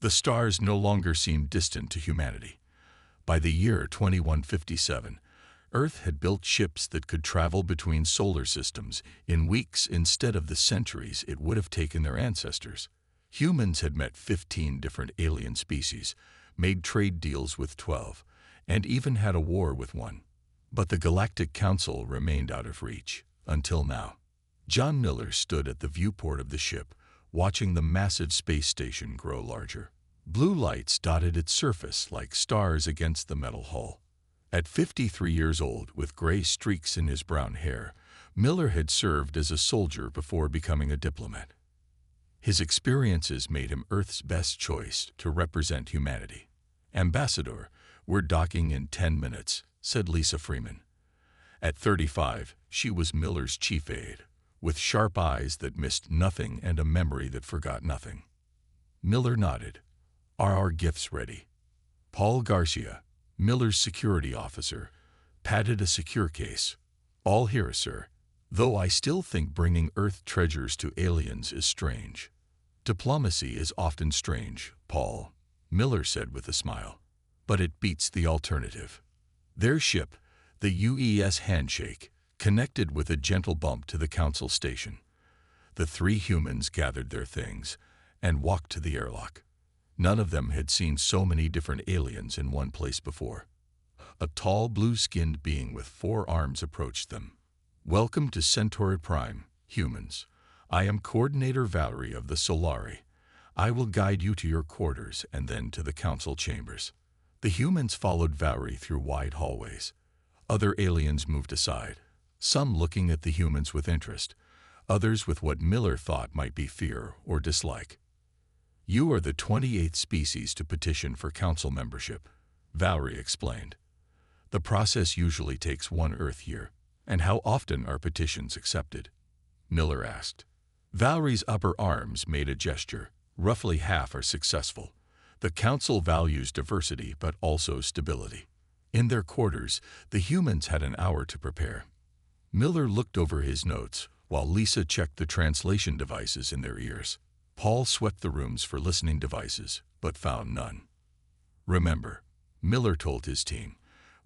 The stars no longer seemed distant to humanity. By the year 2157, Earth had built ships that could travel between solar systems in weeks instead of the centuries it would have taken their ancestors. Humans had met 15 different alien species, made trade deals with 12, and even had a war with one. But the Galactic Council remained out of reach, until now. John Miller stood at the viewport of the ship, watching the massive space station grow larger. Blue lights dotted its surface like stars against the metal hull. At 53 years old, with gray streaks in his brown hair, Miller had served as a soldier before becoming a diplomat. His experiences made him Earth's best choice to represent humanity. "Ambassador, we're docking in 10 minutes, said Lisa Freeman. At 35, she was Miller's chief aide, with sharp eyes that missed nothing and a memory that forgot nothing. Miller nodded. "Are our gifts ready?" Paul Garcia, Miller's security officer, patted a secure case. "All here, sir. Though I still think bringing Earth treasures to aliens is strange." "Diplomacy is often strange, Paul," Miller said with a smile. "But it beats the alternative." Their ship, the UES Handshake, connected with a gentle bump to the council station. The three humans gathered their things and walked to the airlock. None of them had seen so many different aliens in one place before. A tall, blue-skinned being with 4 arms approached them. "Welcome to Centauri Prime, humans. I am Coordinator Valerie of the Solari. I will guide you to your quarters and then to the council chambers." The humans followed Valerie through wide hallways. Other aliens moved aside, some looking at the humans with interest, others with what Miller thought might be fear or dislike. "You are the 28th species to petition for council membership," Valerie explained. "The process usually takes 1 Earth year." "And how often are petitions accepted?" Miller asked. Valerie's upper arms made a gesture. "Roughly half are successful. The council values diversity but also stability." In their quarters, the humans had an hour to prepare. Miller looked over his notes while Lisa checked the translation devices in their ears. Paul swept the rooms for listening devices, but found none. "Remember," Miller told his team,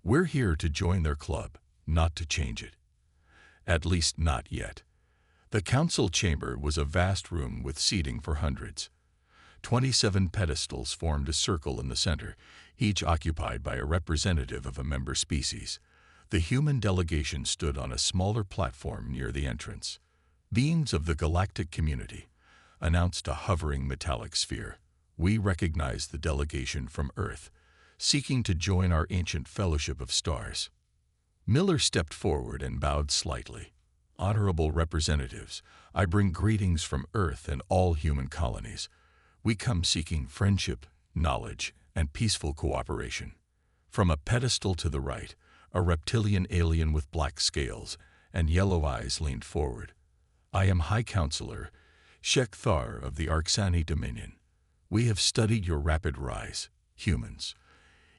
"we're here to join their club, not to change it. At least not yet." The council chamber was a vast room with seating for hundreds. 27 pedestals formed a circle in the center, each occupied by a representative of a member species. The human delegation stood on a smaller platform near the entrance. "Beings of the galactic community," announced a hovering metallic sphere. "We recognize the delegation from Earth, seeking to join our ancient fellowship of stars." Miller stepped forward and bowed slightly. "Honorable representatives, I bring greetings from Earth and all human colonies. We come seeking friendship, knowledge, and peaceful cooperation." From a pedestal to the right, a reptilian alien with black scales and yellow eyes leaned forward. "I am High Counselor Shek Thar of the Arksani Dominion. We have studied your rapid rise, humans.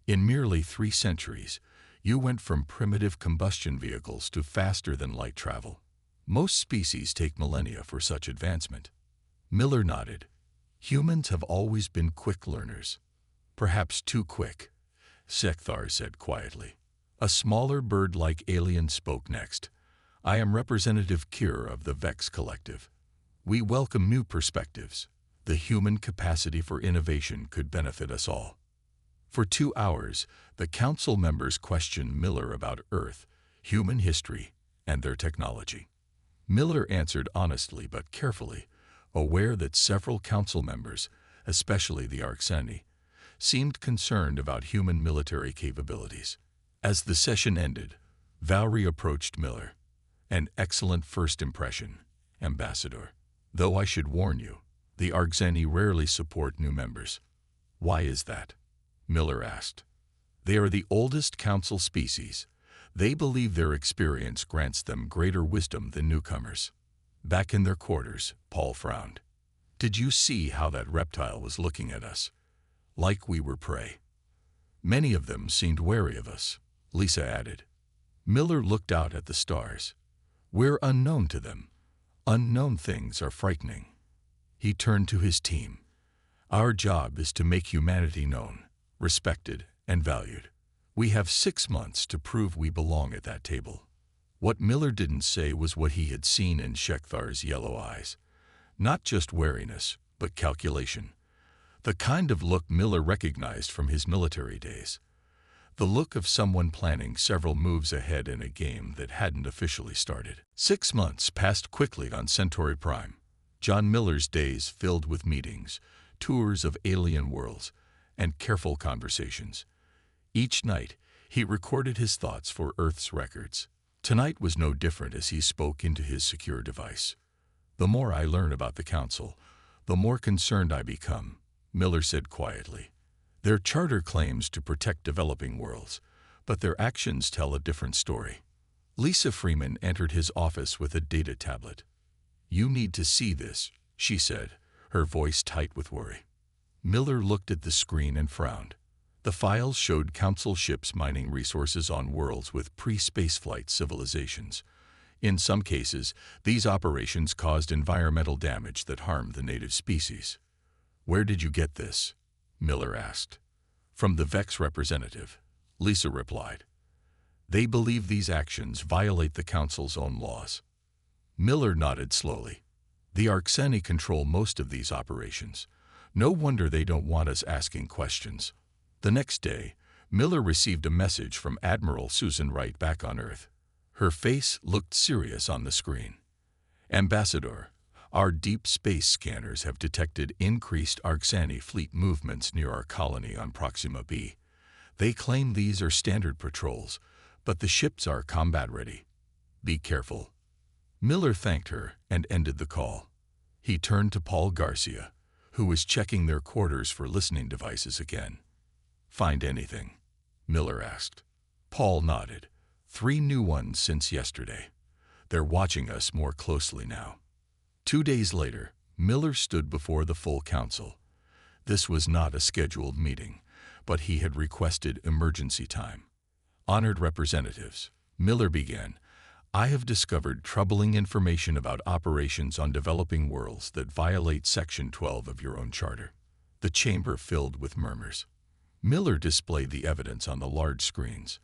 In merely 3 centuries, you went from primitive combustion vehicles to faster-than-light travel. Most species take millennia for such advancement." Miller nodded. "Humans have always been quick learners. Perhaps too quick," Sekthar said quietly. A smaller bird-like alien spoke next. "I am Representative Kir of the Vex Collective. We welcome new perspectives. The human capacity for innovation could benefit us all." For 2 hours, the council members questioned Miller about Earth, human history, and their technology. Miller answered honestly but carefully, aware that several council members, especially the Arksani, seemed concerned about human military capabilities. As the session ended, Valerie approached Miller. "An excellent first impression, Ambassador. Though I should warn you, the Arksani rarely support new members." "Why is that?" Miller asked. "They are the oldest council species. They believe their experience grants them greater wisdom than newcomers." Back in their quarters, Paul frowned. "Did you see how that reptile was looking at us? Like we were prey." "Many of them seemed wary of us," Lisa added. Miller looked out at the stars. "We're unknown to them. Unknown things are frightening." He turned to his team. Our job is to make humanity known, respected, and valued. We have 6 months to prove we belong at that table." What Miller didn't say was what he had seen in Shekthar's yellow eyes. Not just wariness, but calculation. The kind of look Miller recognized from his military days. The look of someone planning several moves ahead in a game that hadn't officially started. 6 months passed quickly on Centauri Prime. John Miller's days filled with meetings, tours of alien worlds, and careful conversations. Each night, he recorded his thoughts for Earth's records. Tonight was no different as he spoke into his secure device. "The more I learn about the Council, the more concerned I become," Miller said quietly. "Their charter claims to protect developing worlds, but their actions tell a different story." Lisa Freeman entered his office with a data tablet. "You need to see this," she said, her voice tight with worry. Miller looked at the screen and frowned. The files showed Council ships mining resources on worlds with pre-spaceflight civilizations. In some cases, these operations caused environmental damage that harmed the native species. "Where did you get this?" Miller asked. "From the Vex representative," Lisa replied. "They believe these actions violate the Council's own laws." Miller nodded slowly. "The Arxeni control most of these operations. No wonder they don't want us asking questions." The next day, Miller received a message from Admiral Susan Wright back on Earth. Her face looked serious on the screen. "Ambassador, our deep space scanners have detected increased Arxeni fleet movements near our colony on Proxima B. They claim these are standard patrols, but the ships are combat-ready. Be careful." Miller thanked her and ended the call. He turned to Paul Garcia, who was checking their quarters for listening devices again. "Find anything?" Miller asked. Paul nodded. 3 new ones since yesterday. They're watching us more closely now." 2 days later, Miller stood before the full council. This was not a scheduled meeting, but he had requested emergency time. "Honored representatives," Miller began, "I have discovered troubling information about operations on developing worlds that violate Section 12 of your own charter." The chamber filled with murmurs. Miller displayed the evidence on the large screens.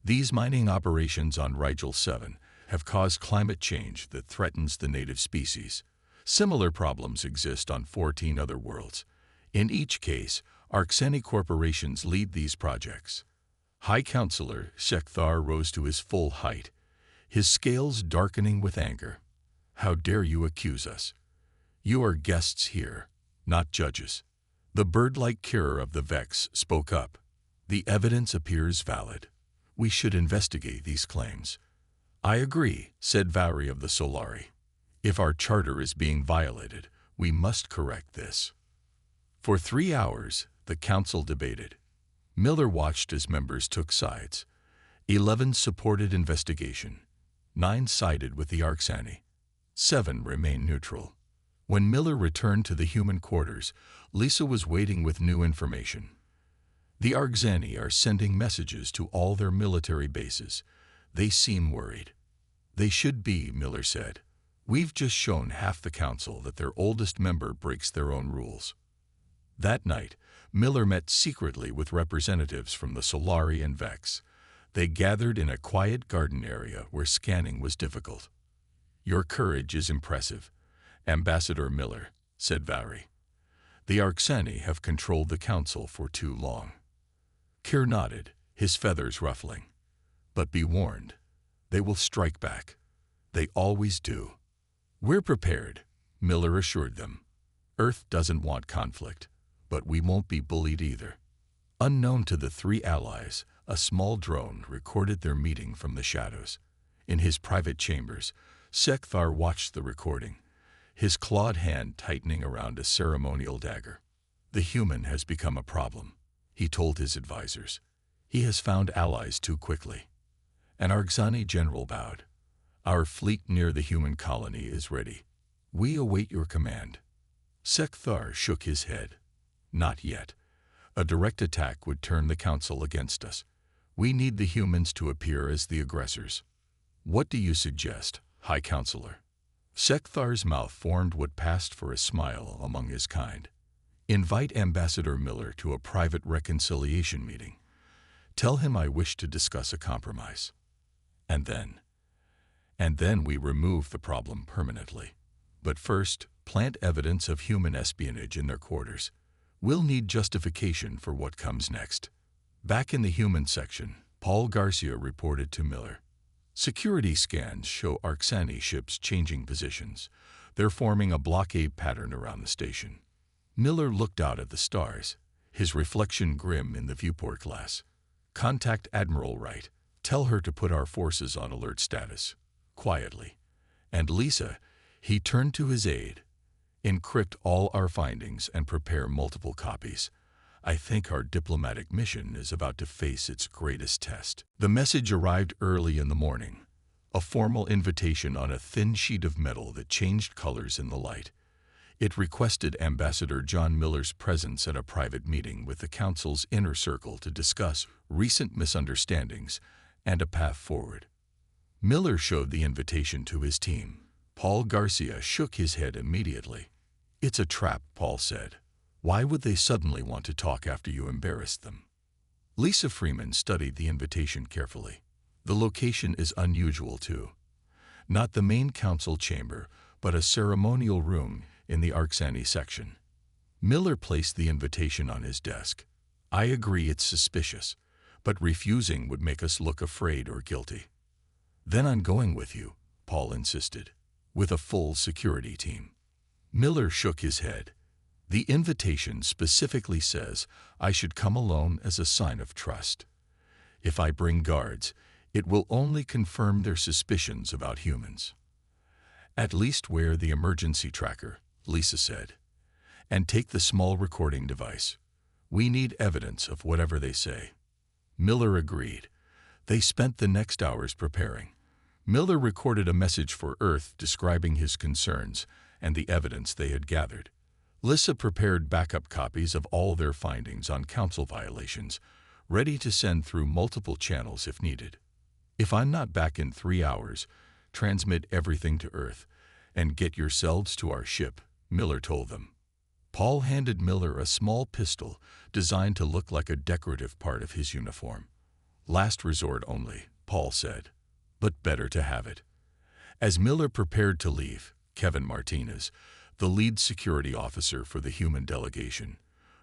"These mining operations on Rigel 7 have caused climate change that threatens the native species. Similar problems exist on 14 other worlds. In each case, Arxeni corporations lead these projects." High Counselor Shekthar rose to his full height, his scales darkening with anger. "How dare you accuse us? You are guests here, not judges." The bird-like Kira of the Vex spoke up. "The evidence appears valid. We should investigate these claims." "I agree," said Vari of the Solari. "If our charter is being violated, we must correct this." For 3 hours, the council debated. Miller watched as members took sides. 11 supported investigation. 9 sided with the Arxeni. 7 remained neutral. When Miller returned to the human quarters, Lisa was waiting with new information. "The Arxeni are sending messages to all their military bases. They seem worried." "They should be," Miller said. "We've just shown half the council that their oldest member breaks their own rules." That night, Miller met secretly with representatives from the Solari and Vex. They gathered in a quiet garden area where scanning was difficult. "Your courage is impressive, Ambassador Miller," said Vari. "The Arxeni have controlled the council for too long." Kir nodded, his feathers ruffling. "But be warned, they will strike back. They always do." "We're prepared," Miller assured them. "Earth doesn't want conflict, but we won't be bullied either." Unknown to the 3 allies, a small drone recorded their meeting from the shadows. In his private chambers, Shekthar watched the recording, his clawed hand tightening around a ceremonial dagger. "The human has become a problem," he told his advisors. "He has found allies too quickly." An Arxeni general bowed. "Our fleet near the human colony is ready. We await your command." Shekthar shook his head. "Not yet. A direct attack would turn the council against us. We need the humans to appear as the aggressors." "What do you suggest, High Counselor?" Shekthar's mouth formed what passed for a smile among his kind. Invite Ambassador Miller to a private reconciliation meeting. Tell him I wish to discuss a compromise. And then we remove the problem permanently. But first, plant evidence of human espionage in their quarters. We'll need justification for what comes next. Back in the human section, Paul Garcia reported to Miller. Security scans show Arxani ships changing positions. They're forming a blockade pattern around the station. Miller looked out at the stars, his reflection grim in the viewport glass. Contact Admiral Wright. Tell her to put our forces on alert status. Quietly. And Lisa, he turned to his aide. Encrypt all our findings and prepare multiple copies. I think our diplomatic mission is about to face its greatest test. The message arrived early in the morning. A formal invitation on a thin sheet of metal that changed colors in the light. It requested Ambassador John Miller's presence at a private meeting with the Council's inner circle to discuss recent misunderstandings and a path forward. Miller showed the invitation to his team. Paul Garcia shook his head immediately. It's a trap, Paul said. Why would they suddenly want to talk after you embarrassed them? Lisa Freeman studied the invitation carefully. The location is unusual too. Not the main council chamber, but a ceremonial room in the Arxani section. Miller placed the invitation on his desk. I agree it's suspicious, but refusing would make us look afraid or guilty. Then I'm going with you, Paul insisted, with a full security team. Miller shook his head. The invitation specifically says I should come alone as a sign of trust. If I bring guards, it will only confirm their suspicions about humans. At least wear the emergency tracker, Lisa said, and take the small recording device. We need evidence of whatever they say. Miller agreed. They spent the next hours preparing. Miller recorded a message for Earth describing his concerns and the evidence they had gathered. Lisa prepared backup copies of all their findings on council violations, ready to send through multiple channels if needed. If I'm not back in 3 hours, transmit everything to Earth and get yourselves to our ship, Miller told them. Paul handed Miller a small pistol designed to look like a decorative part of his uniform. Last resort only, Paul said, but better to have it. As Miller prepared to leave, Kevin Martinez, the lead security officer for the human delegation,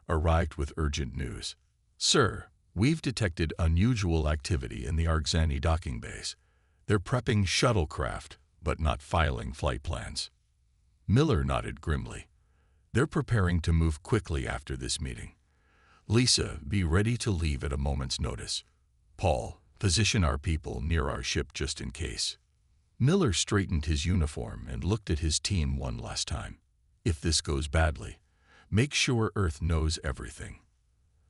arrived with urgent news. Sir, we've detected unusual activity in the Arxani docking bays. They're prepping shuttlecraft, but not filing flight plans. Miller nodded grimly. They're preparing to move quickly after this meeting. Lisa, be ready to leave at a moment's notice. Paul, position our people near our ship just in case. Miller straightened his uniform and looked at his team one last time. If this goes badly, make sure Earth knows everything.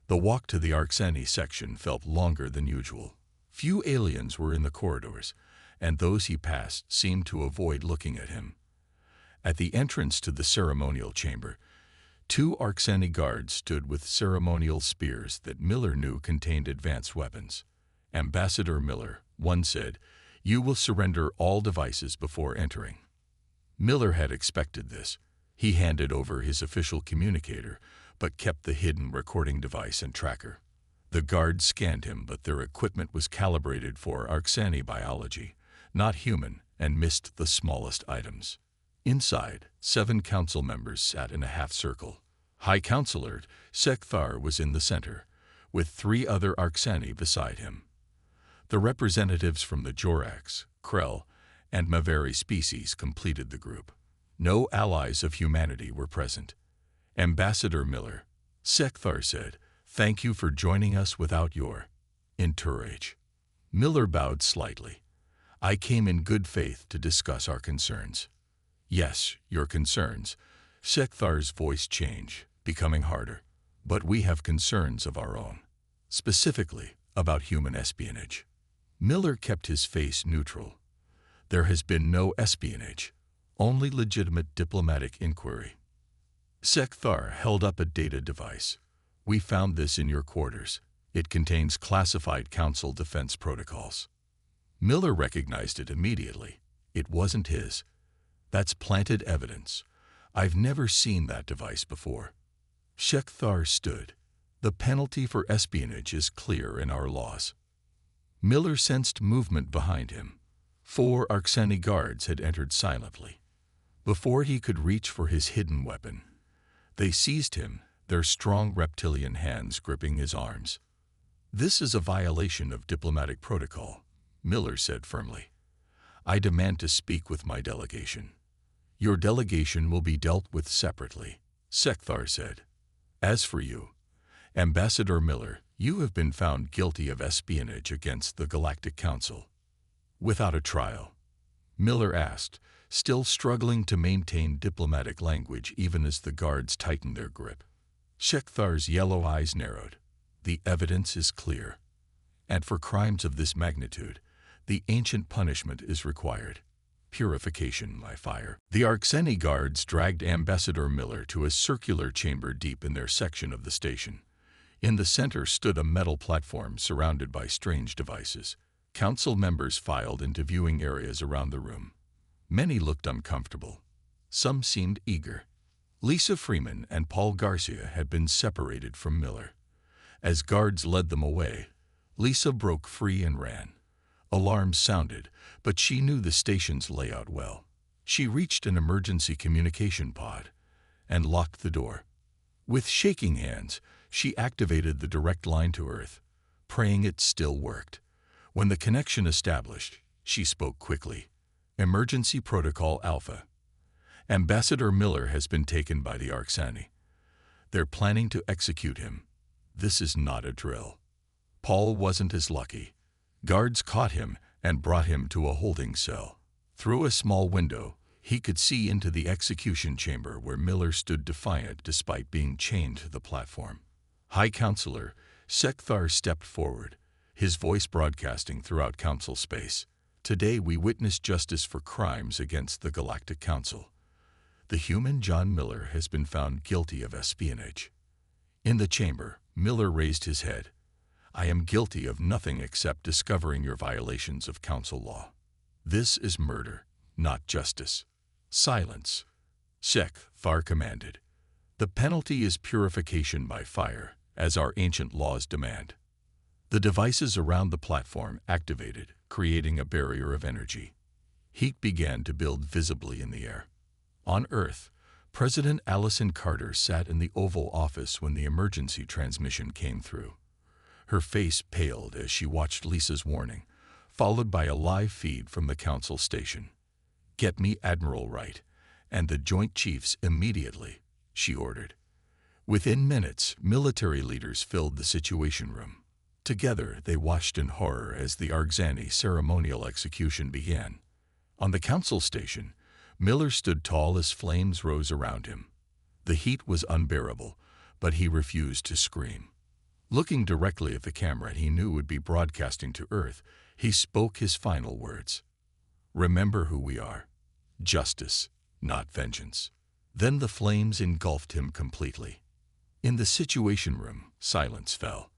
The walk to the Arxani section felt longer than usual. Few aliens were in the corridors, and those he passed seemed to avoid looking at him. At the entrance to the ceremonial chamber, 2 Arxani guards stood with ceremonial spears that Miller knew contained advanced weapons. Ambassador Miller, one said, you will surrender all devices before entering. Miller had expected this. He handed over his official communicator, but kept the hidden recording device and tracker. The guards scanned him, but their equipment was calibrated for Arxani biology, not human, and missed the smallest items. Inside, 7 council members sat in a half-circle. High Counselor Sekthar was in the center, with 3 other Arxani beside him. The representatives from the Jorax, Krell, and Mavari species completed the group. No allies of humanity were present. Ambassador Miller, Sekthar said, thank you for joining us without your entourage. Miller bowed slightly. I came in good faith to discuss our concerns. Yes, your concerns. Sekthar's voice changed, becoming harder. But we have concerns of our own, specifically about human espionage. Miller kept his face neutral. There has been no espionage, only legitimate diplomatic inquiry. Sekthar held up a data device. We found this in your quarters. It contains classified council defense protocols. Miller recognized it immediately. It wasn't his. That's planted evidence. I've never seen that device before. Shekthar stood. The penalty for espionage is clear in our laws. Miller sensed movement behind him. 4 Arksani guards had entered silently. Before he could reach for his hidden weapon, they seized him, their strong reptilian hands gripping his arms. "This is a violation of diplomatic protocol," Miller said firmly. "I demand to speak with my delegation." "Your delegation will be dealt with separately," Shekthar said. "As for you, Ambassador Miller, you have been found guilty of espionage against the Galactic Council." "Without a trial?" Miller asked, still struggling to maintain diplomatic language even as the guards tightened their grip. Shekthar's yellow eyes narrowed. "The evidence is clear. And for crimes of this magnitude, the ancient punishment is required. Purification by fire." The Arkseni guards dragged Ambassador Miller to a circular chamber deep in their section of the station. In the center stood a metal platform surrounded by strange devices. Council members filed into viewing areas around the room. Many looked uncomfortable. Some seemed eager. Lisa Freeman and Paul Garcia had been separated from Miller. As guards led them away, Lisa broke free and ran. Alarms sounded, but she knew the station's layout well. She reached an emergency communication pod and locked the door. With shaking hands, she activated the direct line to Earth, praying it still worked. When the connection established, she spoke quickly. "Emergency Protocol Alpha. Ambassador Miller has been taken by the Arksani. They're planning to execute him. This is not a drill." Paul wasn't as lucky. Guards caught him and brought him to a holding cell. Through a small window, he could see into the execution chamber where Miller stood defiant despite being chained to the platform. "High Counselor," Shekthar stepped forward, his voice broadcasting throughout council space. "Today we witness justice for crimes against the Galactic Council. The human John Miller has been found guilty of espionage." In the chamber, Miller raised his head. "I am guilty of nothing except discovering your violations of council law. This is murder, not justice." "Silence," Shekthar commanded. "The penalty is purification by fire, as our ancient laws demand." The devices around the platform activated, creating a barrier of energy. Heat began to build visibly in the air. On Earth, President Allison Carter sat in the Oval Office when the emergency transmission came through. Her face paled as she watched Lisa's warning, followed by a live feed from the council station. "Get me Admiral Wright and the Joint Chiefs immediately," she ordered. Within minutes, military leaders filled the Situation Room. Together, they watched in horror as the Arksani ceremonial execution began. On the council station, Miller stood tall as flames rose around him. The heat was unbearable, but he refused to scream. Looking directly at the camera he knew would be broadcasting to Earth, he spoke his final words. "Remember who we are. Justice, not vengeance." Then the flames engulfed him completely. In the Situation Room, silence fell.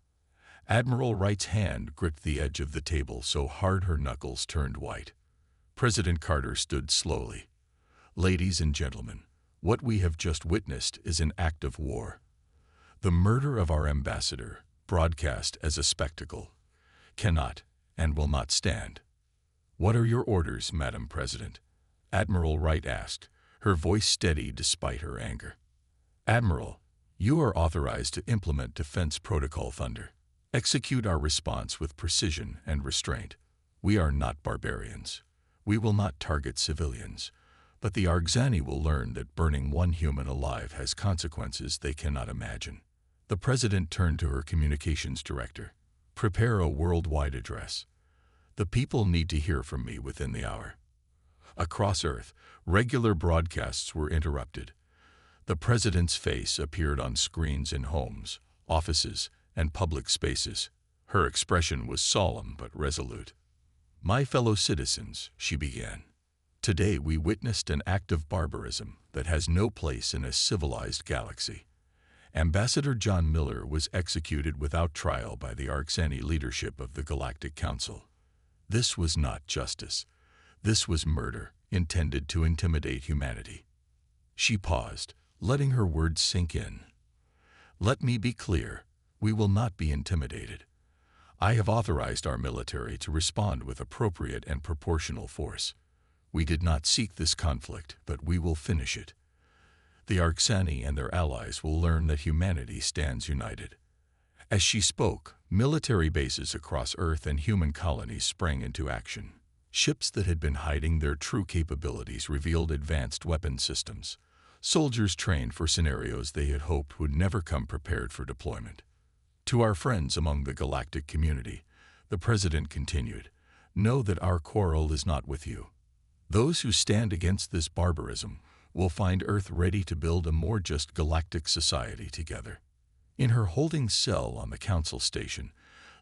Admiral Wright's hand gripped the edge of the table so hard her knuckles turned white. President Carter stood slowly. "Ladies and gentlemen, what we have just witnessed is an act of war. The murder of our ambassador, broadcast as a spectacle, cannot and will not stand." "What are your orders, Madam President?" Admiral Wright asked, her voice steady despite her anger. "Admiral, you are authorized to implement Defense Protocol Thunder. Execute our response with precision and restraint. We are not barbarians. We will not target civilians, but the Arksani will learn that burning one human alive has consequences they cannot imagine." The President turned to her communications director. "Prepare a worldwide address. The people need to hear from me within the hour." Across Earth, regular broadcasts were interrupted. The President's face appeared on screens in homes, offices, and public spaces. Her expression was solemn but resolute. "My fellow citizens," she began, "today we witnessed an act of barbarism that has no place in a civilized galaxy. Ambassador John Miller was executed without trial by the Arksani leadership of the Galactic Council. This was not justice. This was murder, intended to intimidate humanity." She paused, letting her words sink in. Let me be clear, we will not be intimidated. I have authorized our military to respond with appropriate and proportional force. We did not seek this conflict, but we will finish it. The Arksani and their allies will learn that humanity stands united. As she spoke, military bases across Earth and human colonies sprang into action. Ships that had been hiding their true capabilities revealed advanced weapon systems. Soldiers trained for scenarios they had hoped would never come prepared for deployment. To our friends among the galactic community, the President continued, know that our quarrel is not with you. Those who stand against this barbarism will find Earth ready to build a more just galactic society together. In her holding cell on the Council Station,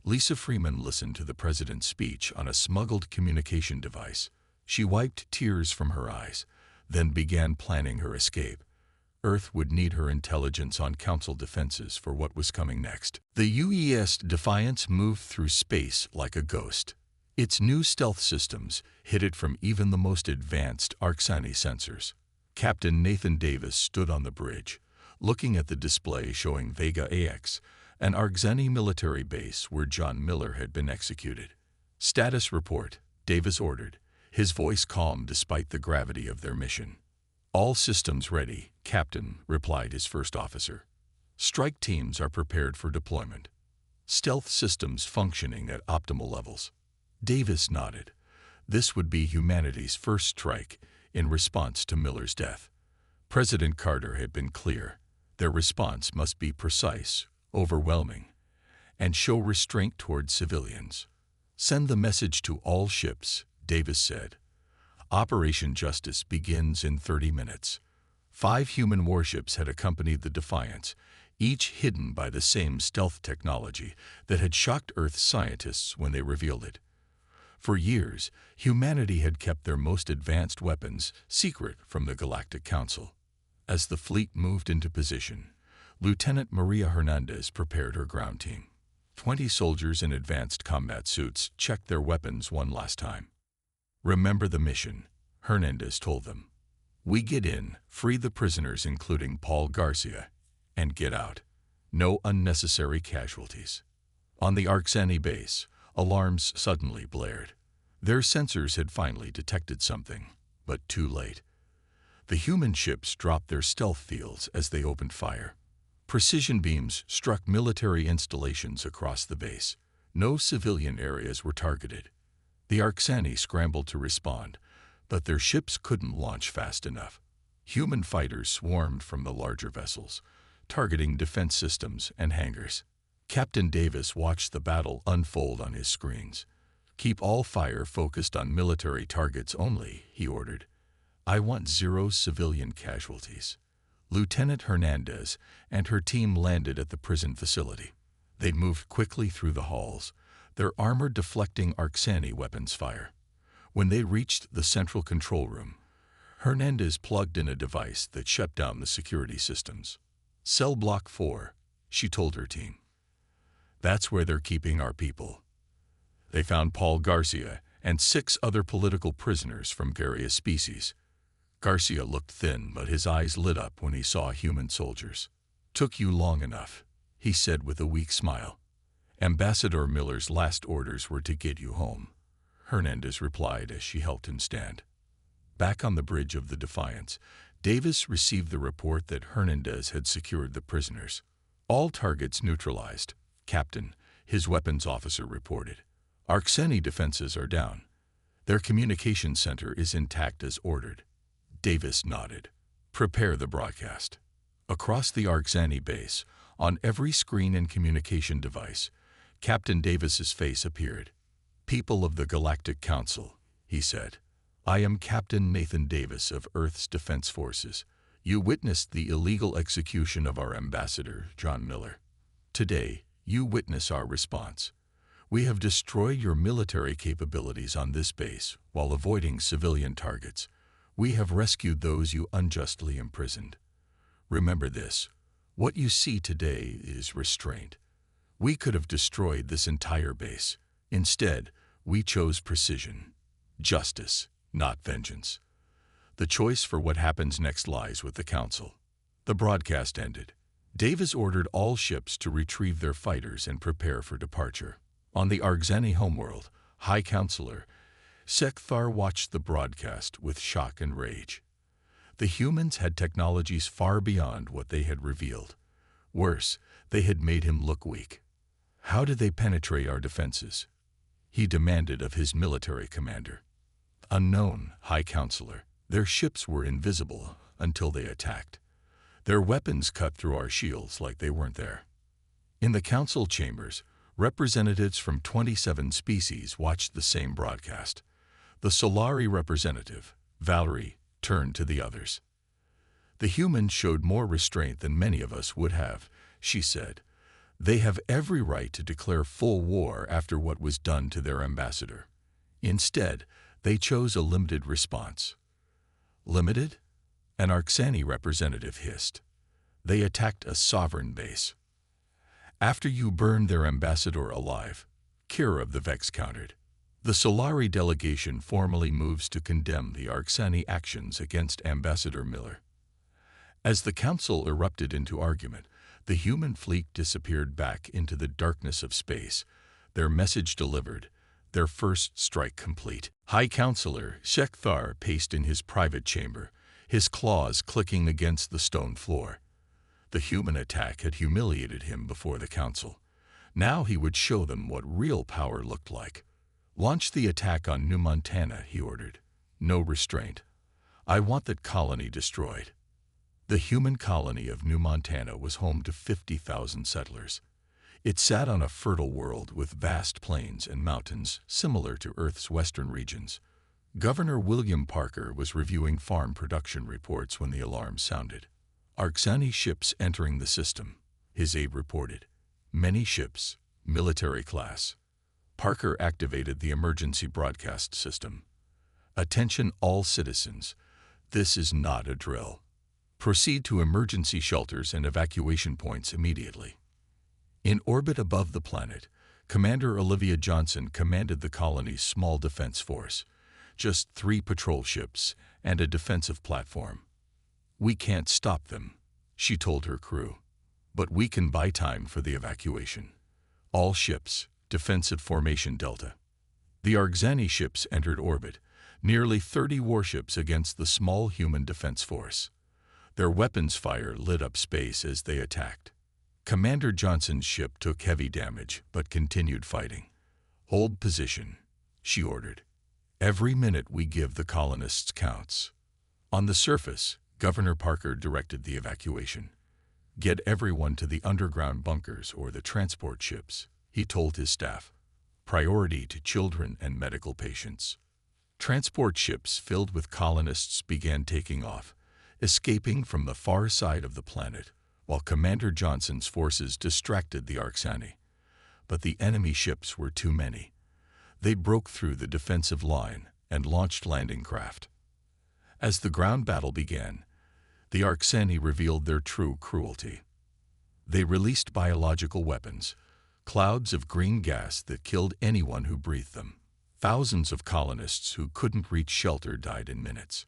Lisa Freeman listened to the President's speech on a smuggled communication device. She wiped tears from her eyes, then began planning her escape. Earth would need her intelligence on Council defenses for what was coming next. The UES Defiance moved through space like a ghost. Its new stealth systems hid it from even the most advanced Arksani sensors. Captain Nathan Davis stood on the bridge, looking at the display showing Vega AX, an Arksani military base where John Miller had been executed. Status report, Davis ordered, his voice calm despite the gravity of their mission. All systems ready, Captain, replied his first officer. Strike teams are prepared for deployment. Stealth systems functioning at optimal levels. Davis nodded. This would be humanity's first strike in response to Miller's death. President Carter had been clear. Their response must be precise, overwhelming, and show restraint toward civilians. Send the message to all ships, Davis said. Operation Justice begins in 30 minutes. 5 human warships had accompanied the Defiance, each hidden by the same stealth technology that had shocked Earth's scientists when they revealed it. For years, humanity had kept their most advanced weapons secret from the Galactic Council. As the fleet moved into position, Lieutenant Maria Hernandez prepared her ground team. 20 soldiers in advanced combat suits checked their weapons one last time. Remember the mission, Hernandez told them. We get in, free the prisoners including Paul Garcia, and get out. No unnecessary casualties. On the Arksani base, alarms suddenly blared. Their sensors had finally detected something, but too late. The human ships dropped their stealth fields as they opened fire. Precision beams struck military installations across the base. No civilian areas were targeted. The Arksani scrambled to respond, but their ships couldn't launch fast enough. Human fighters swarmed from the larger vessels, targeting defense systems and hangars. Captain Davis watched the battle unfold on his screens. Keep all fire focused on military targets only, he ordered. I want 0 civilian casualties. Lieutenant Hernandez and her team landed at the prison facility. They moved quickly through the halls, their armor deflecting Arksani weapons fire. When they reached the central control room, Hernandez plugged in a device that shut down the security systems. Cell Block 4, she told her team. That's where they're keeping our people. They found Paul Garcia and 6 other political prisoners from various species. Garcia looked thin, but his eyes lit up when he saw human soldiers. Took you long enough, he said with a weak smile. Ambassador Miller's last orders were to get you home, Hernandez replied as she helped him stand. Back on the bridge of the Defiance, Davis received the report that Hernandez had secured the prisoners. All targets neutralized, Captain, his weapons officer reported. Arksani defenses are down. Their communication center is intact as ordered. Davis nodded. Prepare the broadcast. Across the Arksani base, on every screen and communication device, Captain Davis's face appeared. People of the Galactic Council, he said. I am Captain Nathan Davis of Earth's Defense Forces. You witnessed the illegal execution of our ambassador, John Miller. Today, you witness our response. We have destroyed your military capabilities on this base while avoiding civilian targets. We have rescued those you unjustly imprisoned. Remember this, what you see today is restraint. We could have destroyed this entire base. Instead, we chose precision, justice, not vengeance. The choice for what happens next lies with the Council. The broadcast ended. Davis ordered all ships to retrieve their fighters and prepare for departure. On the Arxani homeworld, High Counselor Sekthar watched the broadcast with shock and rage. The humans had technologies far beyond what they had revealed. Worse, they had made him look weak. How did they penetrate our defenses? He demanded of his military commander. Unknown, High Counselor. Their ships were invisible until they attacked. Their weapons cut through our shields like they weren't there. In the council chambers, representatives from 27 species watched the same broadcast. The Solari representative, Valerie, turned to the others. The humans showed more restraint than many of us would have, she said. They have every right to declare full war after what was done to their ambassador. Instead, they chose a limited response. Limited? An Arxani representative hissed. They attacked a sovereign base. After you burned their ambassador alive, Kira of the Vex countered. The Solari delegation formally moves to condemn the Arxani actions against Ambassador Miller. As the council erupted into argument, the human fleet disappeared back into the darkness of space, their message delivered, their first strike complete. High Counselor Sekthar paced in his private chamber, his claws clicking against the stone floor. The human attack had humiliated him before the council. Now he would show them what real power looked like. Launch the attack on New Montana, he ordered. No restraint. I want that colony destroyed. The human colony of New Montana was home to 50,000 settlers. It sat on a fertile world with vast plains and mountains similar to Earth's western regions. Governor William Parker was reviewing farm production reports when the alarm sounded. Arxani ships entering the system, his aide reported. Many ships, military class. Parker activated the emergency broadcast system. Attention all citizens. This is not a drill. Proceed to emergency shelters and evacuation points immediately. In orbit above the planet, Commander Olivia Johnson commanded the colony's small defense force. Just 3 patrol ships and a defensive platform. We can't stop them, she told her crew. But we can buy time for the evacuation. All ships, defensive formation Delta. The Arxani ships entered orbit, nearly 30 warships against the small human defense force. Their weapons fire lit up space as they attacked. Commander Johnson's ship took heavy damage but continued fighting. Hold position, she ordered. Every minute we give the colonists counts. On the surface, Governor Parker directed the evacuation. Get everyone to the underground bunkers or the transport ships, he told his staff. Priority to children and medical patients. Transport ships filled with colonists began taking off, escaping from the far side of the planet, while Commander Johnson's forces distracted the Arxani. But the enemy ships were too many. They broke through the defensive line and launched landing craft. As the ground battle began, the Arxani revealed their true cruelty. They released biological weapons, clouds of green gas that killed anyone who breathed them. Thousands of colonists who couldn't reach shelter died in minutes.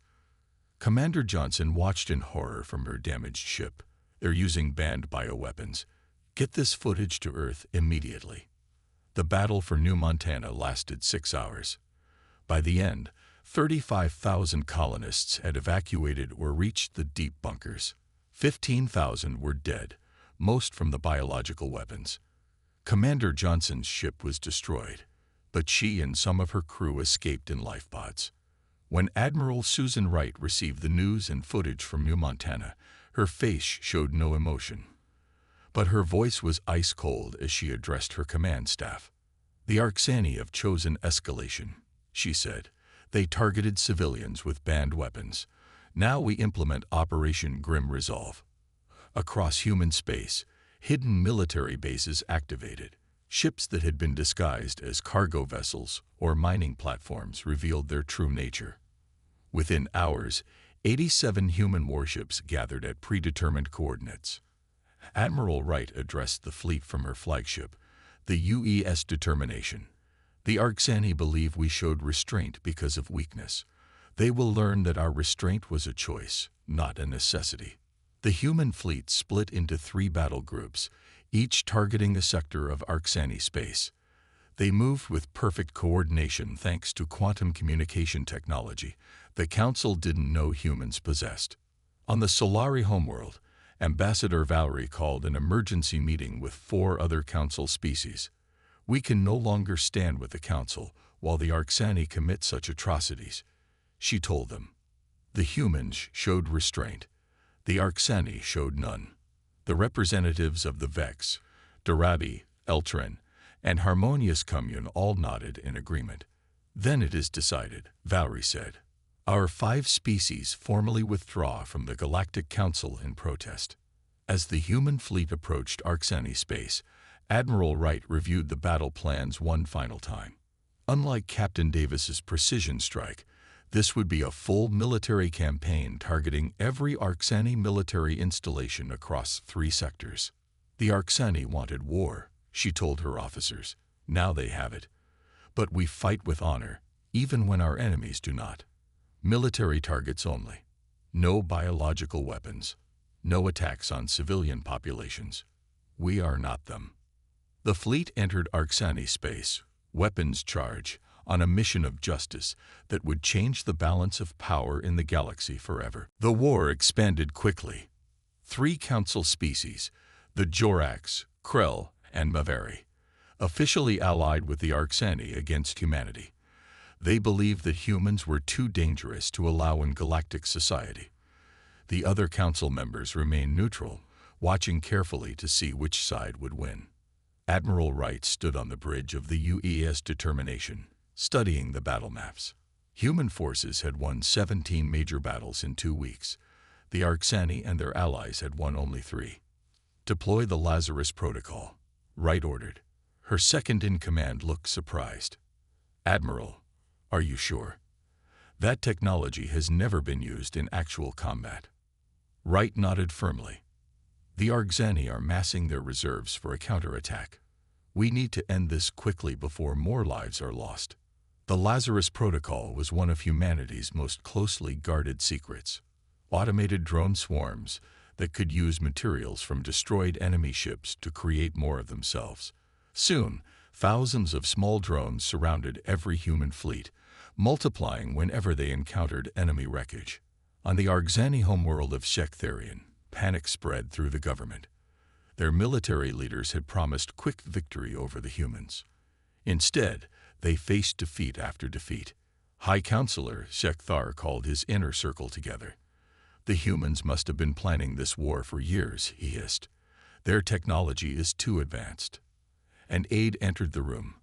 Commander Johnson watched in horror from her damaged ship. They're using banned bioweapons. Get this footage to Earth immediately. The battle for New Montana lasted 6 hours. By the end, 35,000 colonists had evacuated or reached the deep bunkers. 15,000 were dead, most from the biological weapons. Commander Johnson's ship was destroyed, but she and some of her crew escaped in lifeboats. When Admiral Susan Wright received the news and footage from New Montana, her face showed no emotion. But her voice was ice cold as she addressed her command staff. The Arxani have chosen escalation, she said. They targeted civilians with banned weapons. Now we implement Operation Grim Resolve. Across human space, hidden military bases activated. Ships that had been disguised as cargo vessels or mining platforms revealed their true nature. Within hours, 87 human warships gathered at predetermined coordinates. Admiral Wright addressed the fleet from her flagship, the UES Determination. The Arxani believe we showed restraint because of weakness. They will learn that our restraint was a choice, not a necessity. The human fleet split into 3 battle groups, each targeting a sector of Arcsani space. They moved with perfect coordination thanks to quantum communication technology the Council didn't know humans possessed. On the Solari homeworld, Ambassador Valerie called an emergency meeting with 4 other Council species. We can no longer stand with the Council while the Arcsani commit such atrocities, she told them. The humans showed restraint. The Arcsani showed none. The representatives of the Vex, Darabi, Eltrin, and Harmonious Commune all nodded in agreement. Then it is decided, Valerie said. Our 5 species formally withdraw from the Galactic Council in protest. As the human fleet approached Arcsani space, Admiral Wright reviewed the battle plans one final time. Unlike Captain Davis's precision strike, this would be a full military campaign targeting every Arcsani military installation across 3 sectors. The Arcsani wanted war, she told her officers. Now they have it. But we fight with honor, even when our enemies do not. Military targets only. No biological weapons. No attacks on civilian populations. We are not them. The fleet entered Arcsani space, weapons charge, on a mission of justice that would change the balance of power in the galaxy forever. The war expanded quickly. 3 Council species, the Jorax, Krell, and Mavari, officially allied with the Arcsani against humanity. They believed that humans were too dangerous to allow in galactic society. The other Council members remained neutral, watching carefully to see which side would win. Admiral Wright stood on the bridge of the UES Determination, studying the battle maps. Human forces had won 17 major battles in 2 weeks. The Arcsani and their allies had won only 3. Deploy the Lazarus Protocol, Wright ordered. Her second-in-command looked surprised. Admiral, are you sure? That technology has never been used in actual combat. Wright nodded firmly. The Arcsani are massing their reserves for a counterattack. We need to end this quickly before more lives are lost. The Lazarus Protocol was one of humanity's most closely guarded secrets. Automated drone swarms that could use materials from destroyed enemy ships to create more of themselves. Soon, thousands of small drones surrounded every human fleet, multiplying whenever they encountered enemy wreckage. On the Arcsani homeworld of Shektharian, panic spread through the government. Their military leaders had promised quick victory over the humans. Instead, they faced defeat after defeat. High Counselor Shekthar called his inner circle together. The humans must have been planning this war for years, he hissed. Their technology is too advanced. An aide entered the room,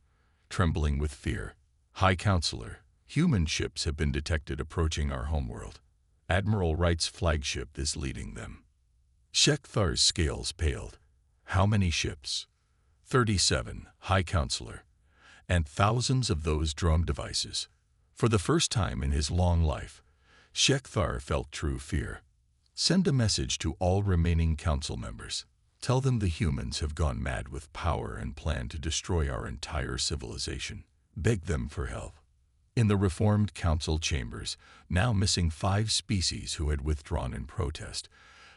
trembling with fear. High Counselor, human ships have been detected approaching our homeworld. Admiral Wright's flagship is leading them. Shekthar's scales paled. How many ships? 37, High Counselor, and thousands of those drone devices. For the first time in his long life, Shekthar felt true fear. Send a message to all remaining council members. Tell them the humans have gone mad with power and plan to destroy our entire civilization. Beg them for help. In the reformed council chambers, now missing 5 species who had withdrawn in protest,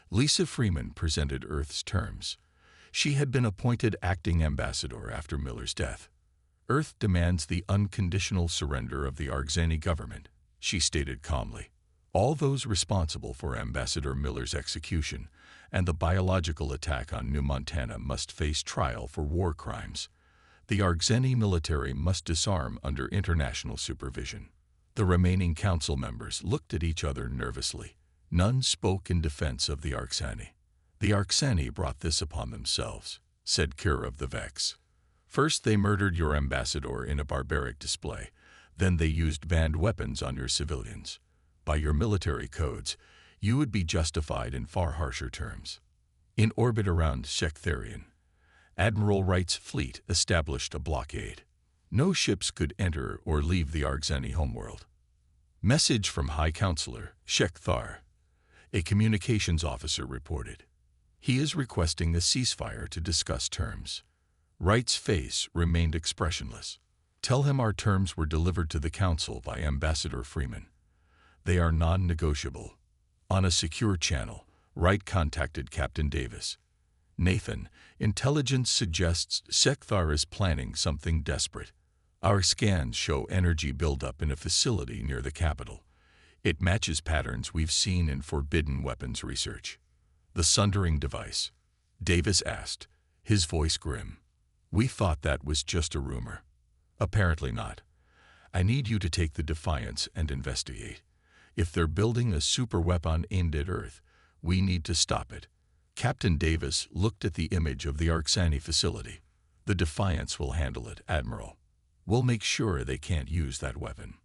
Lisa Freeman presented Earth's terms. She had been appointed acting ambassador after Miller's death. Earth demands the unconditional surrender of the Arcsani government, she stated calmly. All those responsible for Ambassador Miller's execution and the biological attack on New Montana must face trial for war crimes. The Arcsani military must disarm under international supervision. The remaining council members looked at each other nervously. None spoke in defense of the Arcsani. The Arcsani brought this upon themselves, said Kira of the Vex. First they murdered your ambassador in a barbaric display. Then they used banned weapons on your civilians. By your military codes, you would be justified in far harsher terms. In orbit around Shektharian, Admiral Wright's fleet established a blockade. No ships could enter or leave the Arcsani homeworld. Message from High Counselor Shekthar, a communications officer reported. He is requesting a ceasefire to discuss terms. Wright's face remained expressionless. Tell him our terms were delivered to the Council by Ambassador Freeman. They are non-negotiable. On a secure channel, Wright contacted Captain Davis. Nathan, intelligence suggests Sekthar is planning something desperate. Our scans show energy buildup in a facility near the capital. It matches patterns we've seen in forbidden weapons research. The sundering device? Davis asked, his voice grim. We thought that was just a rumor. Apparently not. I need you to take the Defiance and investigate. If they're building a superweapon aimed at Earth, we need to stop it. Captain Davis looked at the image of the Arksani facility. The Defiance will handle it, Admiral. We'll make sure they can't use that weapon.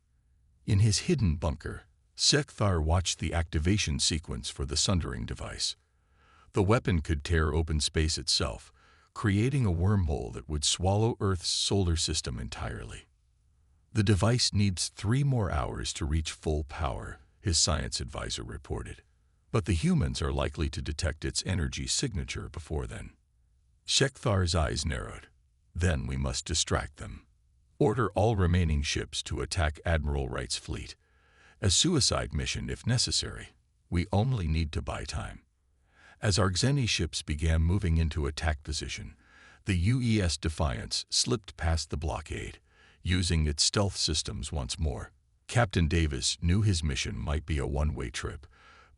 In his hidden bunker, Sekthar watched the activation sequence for the sundering device. The weapon could tear open space itself, creating a wormhole that would swallow Earth's solar system entirely. The device needs 3 more hours to reach full power, his science advisor reported. But the humans are likely to detect its energy signature before then. Sekthar's eyes narrowed. Then we must distract them. Order all remaining ships to attack Admiral Wright's fleet. A suicide mission if necessary. We only need to buy time. As Arksani ships began moving into attack position, the UES Defiance slipped past the blockade, using its stealth systems once more. Captain Davis knew his mission might be a one-way trip,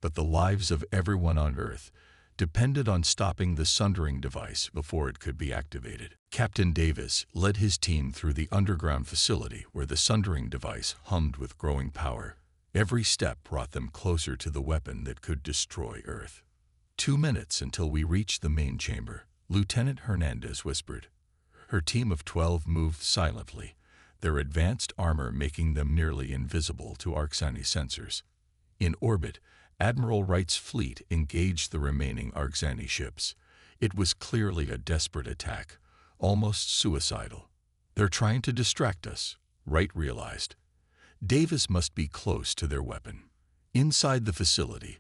but the lives of everyone on Earth depended on stopping the sundering device before it could be activated. Captain Davis led his team through the underground facility where the sundering device hummed with growing power. Every step brought them closer to the weapon that could destroy Earth. 2 minutes until we reached the main chamber, Lieutenant Hernandez whispered. Her team of 12 moved silently, their advanced armor making them nearly invisible to Arksani sensors. In orbit, Admiral Wright's fleet engaged the remaining Arksani ships. It was clearly a desperate attack, almost suicidal. They're trying to distract us, Wright realized. Davis must be close to their weapon. Inside the facility,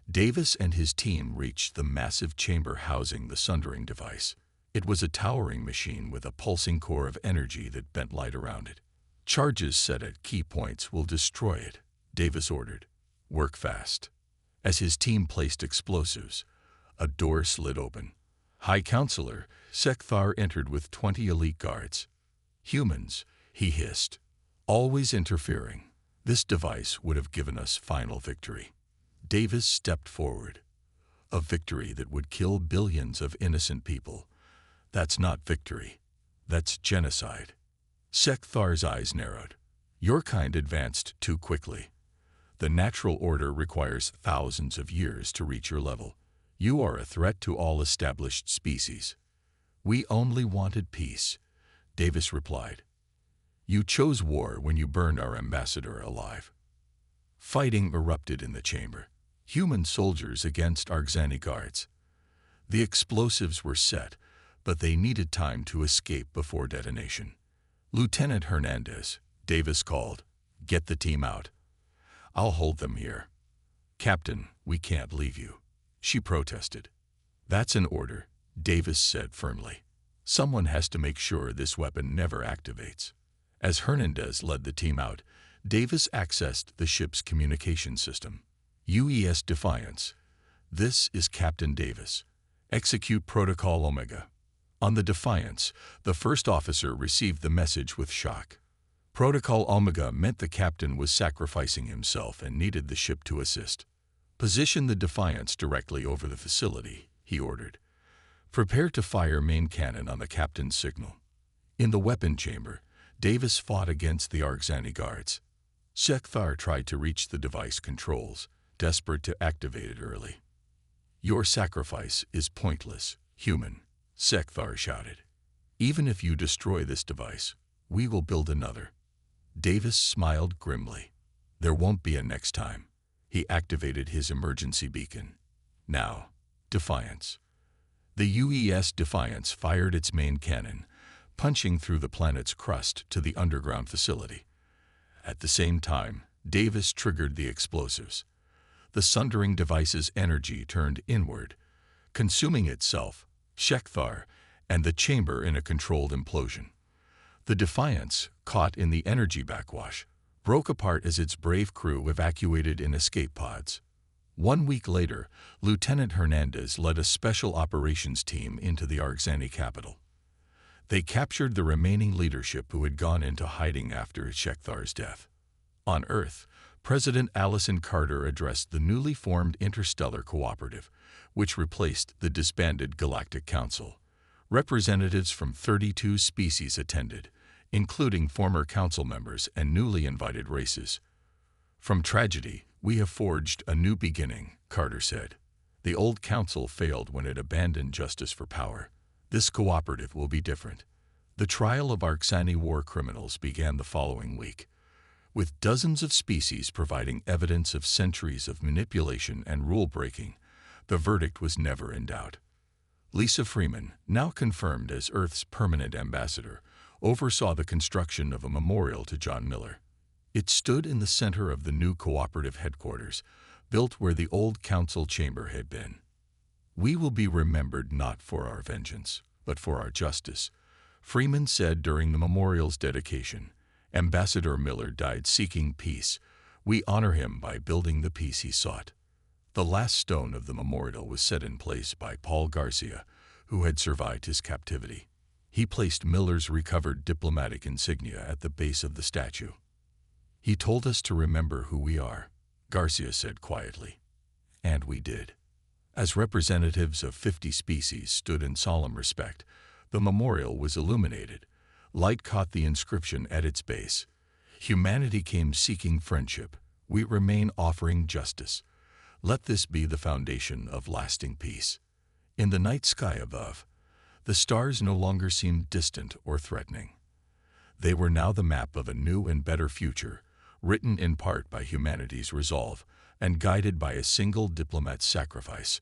Davis and his team reached the massive chamber housing the sundering device. It was a towering machine with a pulsing core of energy that bent light around it. Charges set at key points will destroy it, Davis ordered. Work fast. As his team placed explosives, a door slid open. High Counselor Sekthar entered with 20 elite guards. Humans, he hissed, always interfering. This device would have given us final victory. Davis stepped forward. A victory that would kill billions of innocent people. That's not victory. That's genocide. Sekthar's eyes narrowed. Your kind advanced too quickly. The natural order requires thousands of years to reach your level. You are a threat to all established species. We only wanted peace, Davis replied. You chose war when you burned our ambassador alive. Fighting erupted in the chamber. Human soldiers against Arksani guards. The explosives were set, but they needed time to escape before detonation. Lieutenant Hernandez, Davis called. Get the team out. I'll hold them here. Captain, we can't leave you, she protested. That's an order, Davis said firmly. Someone has to make sure this weapon never activates. As Hernandez led the team out, Davis accessed the ship's communication system. UES Defiance. This is Captain Davis. Execute Protocol Omega. On the Defiance, the first officer received the message with shock. Protocol Omega meant the captain was sacrificing himself and needed the ship to assist. Position the Defiance directly over the facility, he ordered. Prepare to fire main cannon on the captain's signal. In the weapon chamber, Davis fought against the Arksani guards. Sekthar tried to reach the device controls, desperate to activate it early. Your sacrifice is pointless, human, Sekthar shouted. Even if you destroy this device, we will build another. Davis smiled grimly. There won't be a next time. He activated his emergency beacon. Now, Defiance. The UES Defiance fired its main cannon, punching through the planet's crust to the underground facility. At the same time, Davis triggered the explosives. The sundering device's energy turned inward, consuming itself, Sekthar, and the chamber in a controlled implosion. The Defiance, caught in the energy backwash, broke apart as its brave crew evacuated in escape pods. 1 week later, Lieutenant Hernandez led a special operations team into the Arxani capital. They captured the remaining leadership who had gone into hiding after Shekthar's death. On Earth, President Allison Carter addressed the newly formed Interstellar Cooperative, which replaced the disbanded Galactic Council. Representatives from 32 species attended, including former council members and newly invited races. "From tragedy, we have forged a new beginning," Carter said. "The old council failed when it abandoned justice for power. This cooperative will be different." The trial of Arxani war criminals began the following week, with dozens of species providing evidence of centuries of manipulation and rule-breaking. The verdict was never in doubt. Lisa Freeman, now confirmed as Earth's permanent ambassador, oversaw the construction of a memorial to John Miller. It stood in the center of the new cooperative headquarters, built where the old council chamber had been. "We will be remembered not for our vengeance, but for our justice," Freeman said during the memorial's dedication. "Ambassador Miller died seeking peace. We honor him by building the peace he sought." The last stone of the memorial was set in place by Paul Garcia, who had survived his captivity. He placed Miller's recovered diplomatic insignia at the base of the statue. "He told us to remember who we are," Garcia said quietly. And we did. As representatives of 50 species stood in solemn respect, the memorial was illuminated. Light caught the inscription at its base. "Humanity came seeking friendship. We remain offering justice. Let this be the foundation of lasting peace." In the night sky above, the stars no longer seemed distant or threatening. They were now the map of a new and better future, written in part by humanity's resolve and guided by a single diplomat's sacrifice.